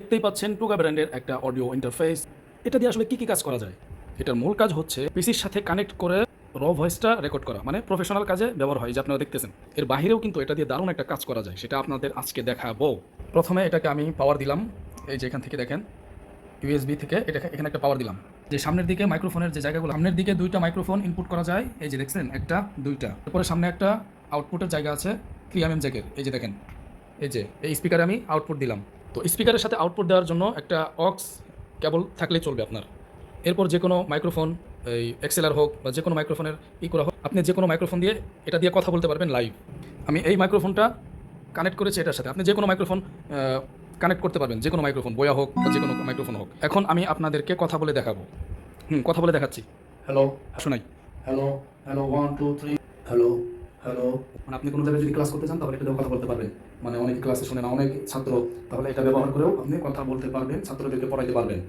দেখতেই পাচ্ছেন টুগা ব্র্যান্ডের একটা অডিও ইন্টারফেস। এটা দিয়ে আসলে কি কাজ করা যায়? এটার মূল কাজ হচ্ছে পিসির সাথে কানেক্ট করে র ভয়েসটা রেকর্ড করা, মানে প্রফেশনাল কাজে ব্যবহার হয়, যে আপনারা দেখতেছেন। এর বাহিরেও কিন্তু এটা দিয়ে দারুণ একটা কাজ করা যায়, সেটা আপনাদের আজকে দেখাবো। প্রথমে এটাকে আমি পাওয়ার দিলাম, এই যে এখান থেকে দেখেন ইউএসবি থেকে এখানে একটা পাওয়ার দিলাম। যে সামনের দিকে মাইক্রোফোনের যে জায়গাগুলো, সামনের দিকে দুইটা মাইক্রোফোন ইনপুট করা যায়, এই যে দেখছেন একটা দুইটা। তারপরে সামনে একটা আউটপুটের জায়গা আছে 3mm জ্যাকের, এই যে দেখেন, এই যে এই স্পিকারে আমি আউটপুট দিলাম। তো স্পিকারের সাথে আউটপুট দেওয়ার জন্য একটা অক্স কেবল থাকলেই চলবে আপনার। এরপর যে কোনো মাইক্রোফোন, এই এক্সেলার হোক বা যে কোনো মাইক্রোফোনের করা হোক, আপনি যে কোনো মাইক্রোফোন দিয়ে এটা দিয়ে কথা বলতে পারবেন লাইভ। আমি এই মাইক্রোফোনটা কানেক্ট করেছি এটার সাথে, আপনি যে কোনো মাইক্রোফোন কানেক্ট করতে পারবেন, যে কোনো মাইক্রোফোন, বয়া হোক বা যে কোনো মাইক্রোফোন হোক। এখন আমি আপনাদেরকে কথা বলে দেখাবো। কথা বলে দেখাচ্ছি। হ্যালো, শোনাই। Hello, hello, 1 2 3 hello, hello. মানে আপনি কোনো জায়গায় যদি ক্লাস করতে চান তাহলে এটা দিয়েও কথা বলতে পারবেন। মানে অনেক ক্লাসে শুনে না অনেক ছাত্র, তাহলে এটা ব্যবহার করেও আপনি কথা বলতে পারবেন, ছাত্রদেরকে পড়াইতে পারবেন।